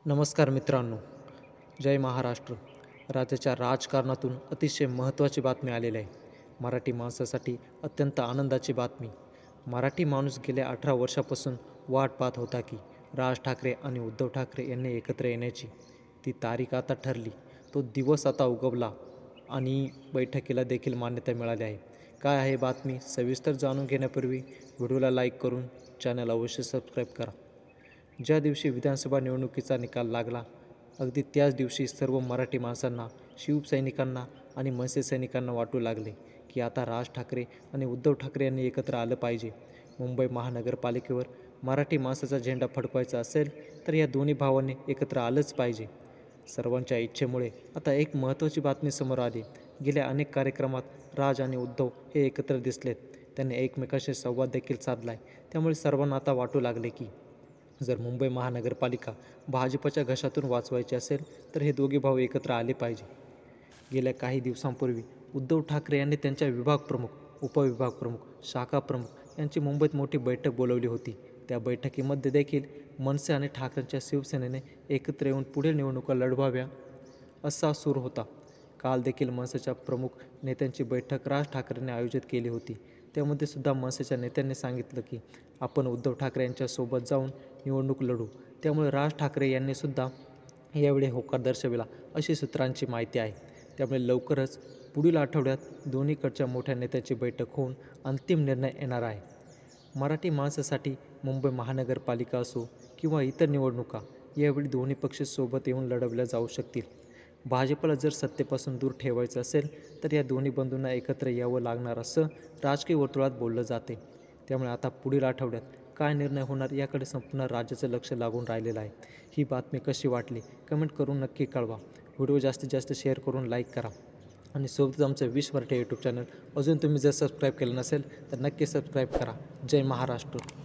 नमस्कार मित्रांनो, जय महाराष्ट्र. राज्याच्या राजकारणातून अतिशय महत्त्वाची बातमी आलेली आहे. मराठी माणसासाठी अत्यंत आनंदाची बातमी. मराठी माणूस गेल्या 18 वर्षापासून वाट पाहत होता की राज ठाकरे आणि उद्धव ठाकरे यांनी एकत्र येण्याची. ती तारीख आता ठरली, तो दिवस आता उगवला आणि बैठकीला देखील मान्यता मिळाली आहे. काय आहे बातमी सविस्तर जाणून घेण्यापूर्वी व्हिडिओला लाईक करून चॅनल अवश्य सबस्क्राईब करा. ज्या दिवशी विधानसभा निवडणुकीचा निकाल लागला, अगदी त्याच दिवशी सर्व मराठी माणसांना, शिवसैनिकांना आणि मनसे सैनिकांना वाटू लागले की आता राज ठाकरे आणि उद्धव ठाकरे यांनी एकत्र आलं पाहिजे. मुंबई महानगरपालिकेवर मराठी माणसाचा झेंडा फडकवायचा असेल तर या दोन्ही भावांनी एकत्र आलंच पाहिजे. सर्वांच्या इच्छेमुळे आता एक महत्त्वाची बातमी समोर आली. गेल्या अनेक कार्यक्रमात राज आणि उद्धव हे एकत्र दिसलेत. त्यांनी एकमेकांशी संवाद देखील साधलाय. त्यामुळे सर्वांना आता वाटू लागले की जर मुंबई महानगरपालिका भाजपच्या घशातून वाचवायची असेल तर हे दोघे भाऊ एकत्र आले पाहिजे. गेल्या काही दिवसांपूर्वी उद्धव ठाकरे यांनी त्यांच्या विभाग प्रमुख, उपविभाग प्रमुख, शाखा प्रमुख यांची मुंबईत मोठी बैठक बोलवली होती. त्या बैठकीमध्ये देखील मनसे आणि ठाकरेंच्या शिवसेनेने एकत्र येऊन पुढील निवडणुका लढवाव्या असा सूर होता. काल देखील मनसेच्या प्रमुख नेत्यांची बैठक राज ठाकरेंनी आयोजित केली होती. त्यामध्ये सुद्धा मनसेच्या नेत्यांनी सांगितलं की आपण उद्धव ठाकरे यांच्यासोबत जाऊन निवडणूक लढू. त्यामुळे राज ठाकरे यांनी सुद्धा यावेळी होकार दर्शविला अशी सूत्रांची माहिती आहे. त्यामुळे लवकरच पुढील आठवड्यात दोन्हीकडच्या मोठ्या नेत्याची बैठक होऊन अंतिम निर्णय येणार आहे. मराठी माणसासाठी मुंबई महानगरपालिका असो किंवा इतर निवडणुका यावेळी दोन्ही पक्ष सोबत येऊन लढवल्या जाऊ शकतील. भाजपला जर सत्तेपासून दूर ठेवायचं असेल तर या दोन्ही बंधूंना एकत्र यावं लागणार असं राजकीय वर्तुळात बोललं जाते. त्यामुळे आता पुढील आठवड्यात काय निर्णय होणार याकडे संपूर्ण राज्याचं लक्ष लागून राहिलेलं आहे. ही बातमी कशी वाटली कमेंट करून नक्की कळवा. व्हिडिओ जास्तीत जास्त शेअर करून लाईक करा आणि सोबतच आमचं 20 मराठी यूट्यूब चॅनल अजून तुम्ही जर सबस्क्राईब केलं नसेल तर नक्की सबस्क्राईब करा. जय महाराष्ट्र.